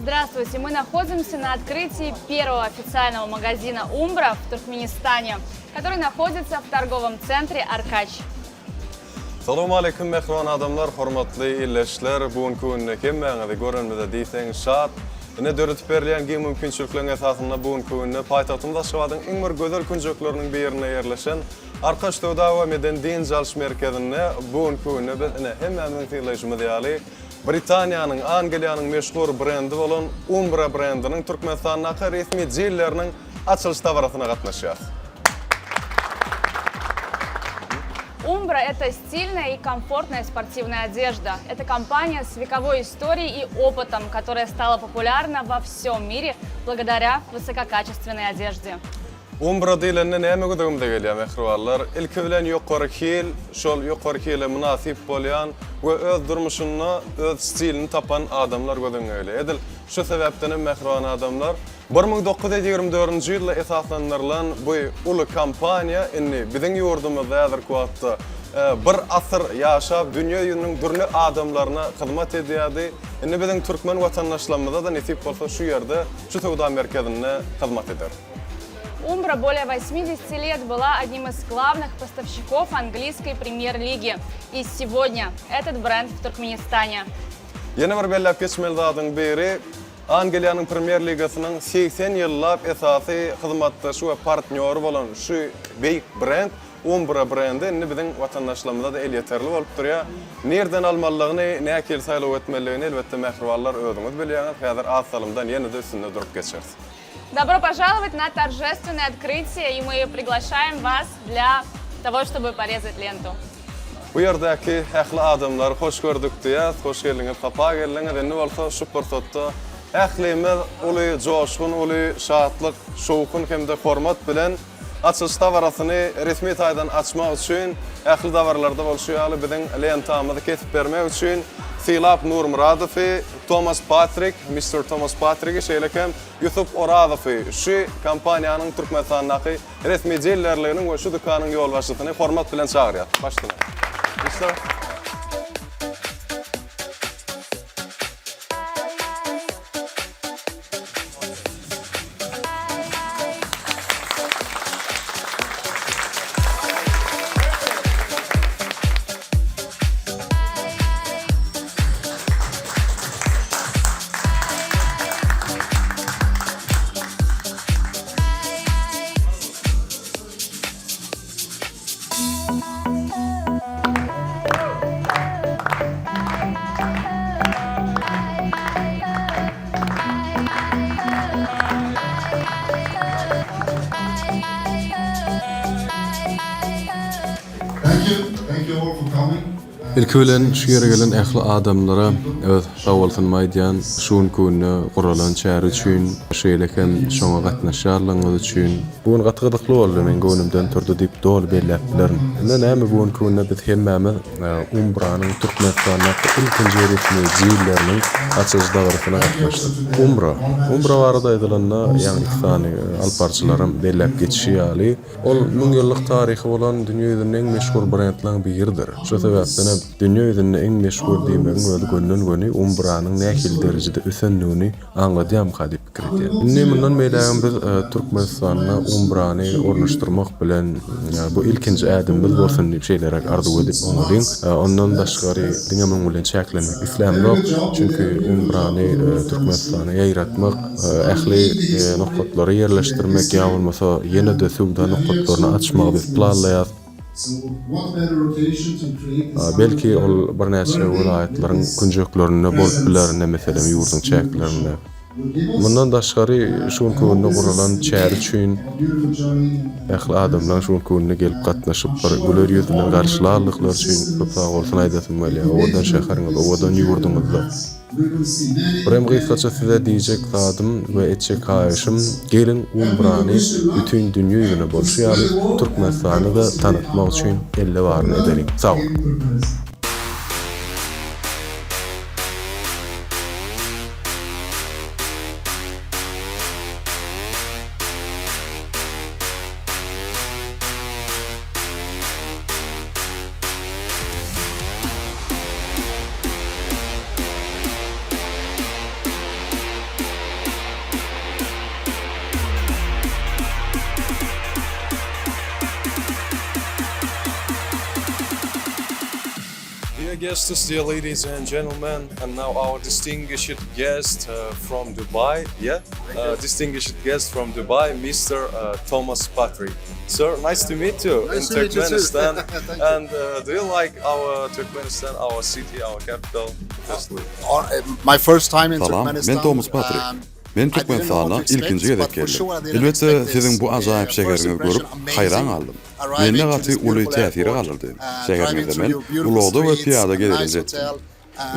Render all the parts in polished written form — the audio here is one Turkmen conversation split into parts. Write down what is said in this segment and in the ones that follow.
Здравствуйте! Мы находимся на открытии первого официального магазина Umbro в Туркменистане, который находится в торговом центре Аркач. Assalamu alaikum mehriban adamlar, hormatly illeşler. Bugünkü gününe kemmeňizi göränmede diýseň şat. Ine döretip berilýän giň mümkinçilikleriniň esasynda bugünkü gününe paýtagtymyzda Aşgabatyň iň bir gözel künjekleriniň birine ýerleşen Arkaç dawam eden din jalş merkezine bugünkü gününe biz hemmämiň tiýleşmedi ýaly Britaniýanyň, Angliýanyň meşhur brendi bolan Umbro brendiniň Türkmenistanyň resmi jilleriniň açylyş tawarasyna gatnaşýar. Umbro – это стильная и комфортная спортивная одежда. Это компания с вековой историей и опытом, которая стала популярна во всем мире благодаря высококачественной одежде. Umbro diýlende näme gödügümde gelýär mehribarlar? Ilki bilen ýokary hil, şol ýokary hile münasip bolýan we öz durmuşyny, öz stilini tapan adamlar gödügüne gelýär. Edil şu sebäpden mehriban adamlar 1924-nji ýylda esaslandyrılan bu uly kampaniýa inni biziň ýurdumyzda häzir wagtda bir asyr ýaşap dünýä ýüzüniň dürli adamlaryna hyzmat edýärdi. Inni biziň türkmen watandaşlarymyza da nesip bolsa şu ýerde şu sowda merkezine hyzmat eder. Umbro более 80 лет была одним из главных поставщиков английской премьер-лиги. И сегодня этот бренд в Туркменистане. Ýene bir bellep geçmeli zadyň biri Angliýanyň Premier Ligasynyň 80 ýyllap esasy hyzmatdaşy we partnýory bolan şu beýik brend Umbro brendi indi biziň watandaşlarymyza da el ýeterli bolup durýar. Nerden almalygyny, näkel saýlaw etmeliligini elbetde mehribarlar özüňiz bilýäňiz. Häzir az salymdan ýene de üstünde durup geçeriz. Добро пожаловать на торжественное открытие, и мы приглашаем вас для того, чтобы порезать ленту. Bu ýerdäki ähli adamlar hoş gördük diýär, hoş geldiňiz, hapa geldiňiz. Indi bolsa şu pursatda ählimiz uly joşgun, uly şatlyk, şowkun hem de hormat bilen açyş tawarasyny resmi taýdan açmak üçin ähli dawarlarda bolşýaly biziň lentamyzy kesip bermek üçin Silap Nurmuradowy, Thomas Patrick, Mr. Thomas Patrick, şeýlekem Yusuf Oradowy şu kampaniýanyň Türkmenistanyň resmi jillerleriniň we şu dükanyň ýolbaşçysyny hormat bilen çagyrýar. Başlaýar. İşte ilki bilen şu ýere gelen ähli adamlara öz dawalsyny aýdýan şuň gününe guralan çäri üçin şeýlekem şoňa gatnaşýarlygyňyz üçin bugün gatgydykly boldy men gönümden turdy diýip dol belläpdiler. Näme bugün gününe biz hemmämiz Umbro'nyň Türkmenistanyň ilkinji resmi jilleriniň açyş dawrasyna gatnaşdyk. Umbro barada aýdylanda ýani iki sany alparçylarym belläp geçýärli. Ol 1000 ýyllyk taryhy bolan dünýä ýüzüniň eň meşhur brendlerinden biridir. Şu sebäpden dünýä ýüzünde eň meşhur diýmegi we gönnen göni Umbro'nyň nähil derejede ösenligini anladýam hadi pikir edýär. Indi mundan meýläň biz Türkmenistanyna Umbro'ny ornaşdyrmak bilen bu ilkinji ädimimiz bolsun diýip şeýlerek arzu edip oňadyň. Ondan daşgary diňe bilen çäklenmek islämok. Çünki Umbro'ny Türkmenistana ýaýratmak, ähli noktatlary ýerleşdirmek ýa bolmasa ýene de sowda noktatlaryny açmak biz planlaýar. Belki ol bir näçe welaýatlaryň künjeklerini bolup bilerine meselem ýurdun çäklerini. Bundan daşgary şu günde guralan çäri üçin ähli adamlar şu günde gelip gatnaşyp bir güler ýüzüne garşylarlyklar üçin köp sag bolsun aýdasym gelýär. Odan şäheriňizde, odan ýurdumyzda. Buraya kısaca size diýjek zadym we etjek haýyşym gelin Umbro'ny bütün dünýä ýüzüne bolşýar, Türkmenistany da tanıtmak üçin elle barny edelim. Sag olun. guests, dear ladies and gentlemen, and now our distinguished guest from Dubai, distinguished guest from Dubai, Mr. Thomas Patrick. Sir, nice to meet you Nice in to meet you too. Turkmenistan. Thank you. And do you like our Turkmenistan, our city, our capital? Firstly. My first time in Salam, Turkmenistan. ben Thomas Patrick. Ben Türkmenistan'a ilkinci gelip geldim. Elbette sizin bu azayip şeherini görüp hayran aldım. Menne gati uluy tesiri kalırdı. Şeherinizde men ulooda ve piyada geliriz ettim.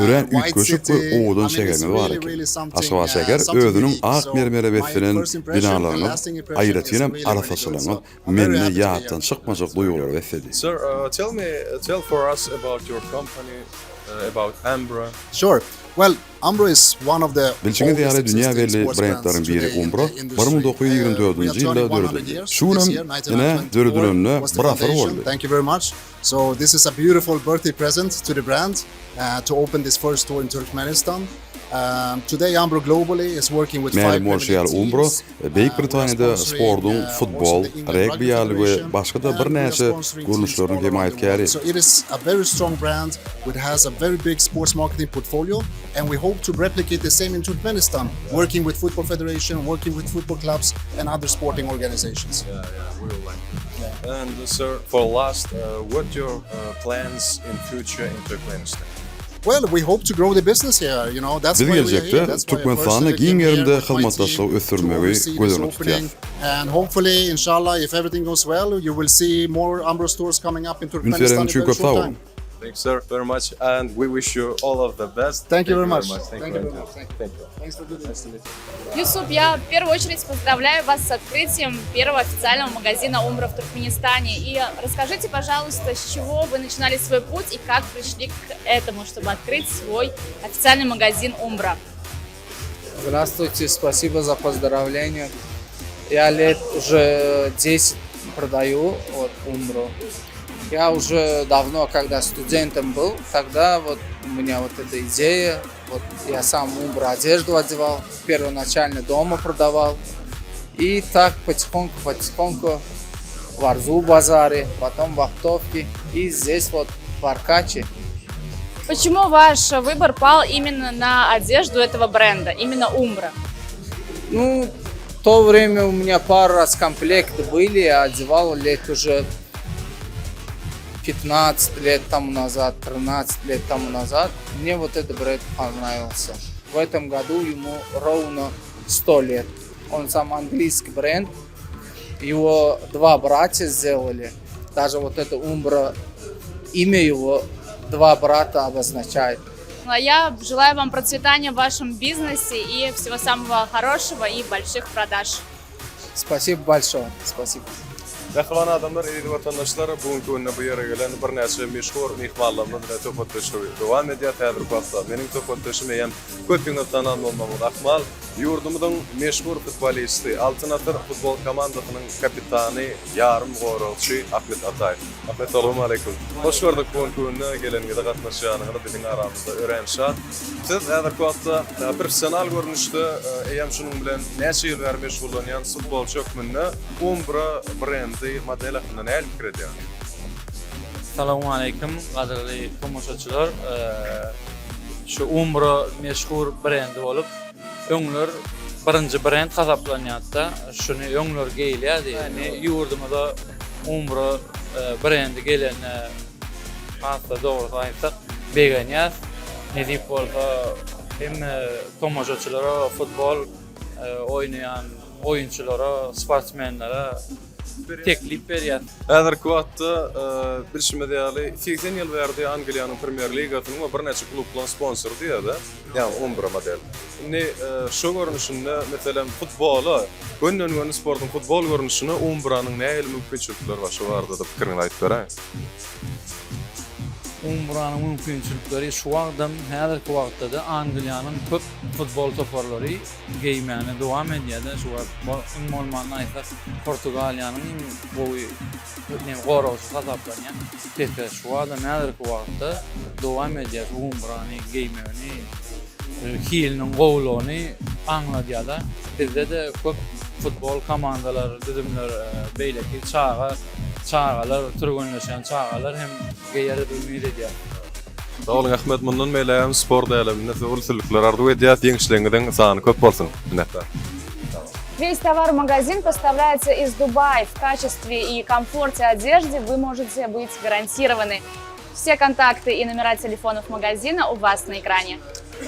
Ören üç köşük ve oğudun şeherini var ki. Asva şeher özünün ak mermere betsinin binalarını, ayrıtıyla arasasılığını, menne yağıttan çıkmacak duyular vesedi. Sir, tell for us about your company, about Ambra. Sure. Well, Umbro is one of the Bilçinge oldest diýäli dünýä existing belli sports brandlaryň brands biri today in Umbro the industry. 1924 We are ýylda turning 100 döredildi. years. Şunam This year, ine 1924 döredilende was the bir afar foundation. boldy. Thank you very much. So this is a beautiful birthday present to the brand to open this first store in Turkmenistan. Today Umbro globally is working with 5 Mäli Premier Montreal League Umbro, teams. Beýik Britaniýada spordun, also futbol, the England regbi Rugby ýaly we Federation, başga da and bir we are näçe sponsoring teams guruluşlaryň all around the himayetkäri. world. So it is a very strong brand which has a very big sports marketing portfolio, and we hope to replicate the same in Turkmenistan, working with Football Federation, working with football clubs and other sporting organizations. Yeah, we would like that. And sir, for last, what your plans in future in Turkmenistan? Well, we hope to grow the business here. You know, that's Biz why we are here. gelecekde That's why I Türkmenistan'a personally giň came here ýerinde with my hyzmatdaşlyk team to ösdürmegi oversee this gözüne opening. tutýar. And hopefully, inshallah, if everything goes well, you will see more Umbro stores coming up in Turkmenistan Ünfereň in a çünkü very short sağ time. Thanks, sir, very much, and we wish you all of the best. Thank you very much. Thank you very much. Thank you. Thanks for doing this. Юсуп, я в первую очередь поздравляю вас с открытием первого официального магазина Умбра в Туркменистане. И расскажите, пожалуйста, с чего вы начинали свой путь и как пришли к этому, чтобы открыть свой официальный магазин Умбра. Здравствуйте, спасибо за поздравление. Я лет уже 10 продаю вот Умбру. Я уже давно, когда студентом был, тогда вот у меня вот эта идея, вот я сам Умбру одежду одевал, первоначально дома продавал. И так потихоньку в Арзу базаре, потом в Ахтовке и здесь вот в Аркаче. Почему ваш выбор пал именно на одежду этого бренда, именно Умбра? Ну, в то время у меня пару раз комплекты были, я одевал лет уже 15 лет тому назад, 13 лет тому назад. Мне вот этот бренд понравился. В этом году ему ровно 100 лет. Он сам английский бренд. Его два братья сделали. Даже вот это Умбра, имя его два брата обозначает. Ну, а я желаю вам процветания в вашем бизнесе и всего самого хорошего и больших продаж. Спасибо большое. Спасибо. Yaqlan adamlar, edi vatandaşlar, bugünkü günde bu yere gelen bir näçe meşhur mehmanlarymyz bilen töhfetleşip dowam edýär. Häzir wagtda meniň töhfetleşim hem köpüňe tananmaly Mahmud Akmal, ýurdumyzyň meşhur futbolisti, Altyn Atır futbol komandasynyň kapitany, ýarym goragçy Ahmet Atay. Ahmet, assalamu aleykum. Hoş gördük bugünkü günde gelenigide gatnaşýanyňyzy biziň aramyzda öğrenşat. Siz häzir wagtda professional görnüşde hem şunuň bilen näçe ýyllar meşgullanýan futbolçy hökmünde Umbra brand model hakkında ne fikir ediyor? Assalamu alaikum, qadrli tomoshachilar. Şu Umbra meşhur brendi bolup, öňler birinji brend hasaplanýatda, şunu öňler geýilýärdi. Yani ýurdumyzda Umbra brendi gelen hatta dogry aýtsak, begenýär. Ne diýip bolsa, hem tomoshachilara, futbol oynayan oyunçulara, sportsmenlere teklif berýär. Häzirki wagtda bilşime diýäli 80 ýyl berdi Angliýanyň Premier Ligasynyň bir näçe klublaryň sponsor diýär-de. Ýani Umbra model. Ne şu görnüşinde meselem futbola, gönnen sportyň futbol görnüşine Umbranyň näme mümkinçilikleri var, şu barada da pikirini aýdyp beräň. Umbranyň mümkinçilikleri şu wagtdan häzirki wagtda da Angliýanyň köp futbol toparlary geýmäne dowam edýär. Şu bolmany aýtsak Portugaliýanyň bu goragçy hasaplanýan. Tekrar şu wagtdan häzirki wagtda dowam edýär Umbrany geýmäni, hiliniň gowluny aňladýar. Bizde de köp futbol komandalary, düzümler, beýleki çağalar, türgünleşen çağalar hem geýeri ümid edýär. Sağ olun Ahmet, mundan meýle sport aleminde sowulsuzluklar ardy edýät, ýeňişligiňiň sany köp bolsun. Minnetdar. Весь товар-магазин поставляется из Дубая. В качестве и комфорте одежды вы можете быть гарантированы. Все контакты и номера телефонов магазина у вас на экране.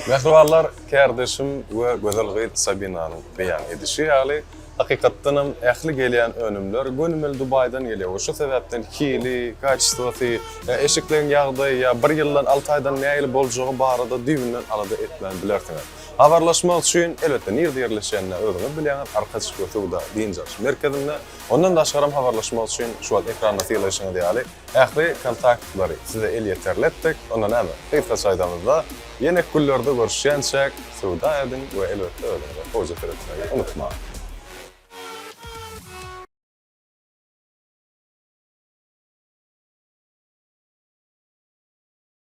Mehribarlar, kardeşim we gözel gyýt Sabinanyň beýan edişi ýaly hakykatdan hem ähli gelýän önümler gönümel Dubaydan gelýär. Şu sebäpden kili, kaçstwaty, eşiklerin ýagdaýy ýa 1 ýyldan 6 aýdan näýil boljagy barada düýünden alada etmän bilersiňiz. Habarlaşmak üçin elbetde nerede ýerleşýänini öňe bilýän arkaçyk ýurtda diýinjer. Merkezinde ondan daşgaram habarlaşmak üçin şu an ekranda ýerleşýän diýäli. Ähli kontaktlary size el ýeterletdik. Ondan hem Gıйta saýdamyzda ýene güllerde görüşýänçek, suwda edin we elbetde öňe hoja teretmeyi unutma.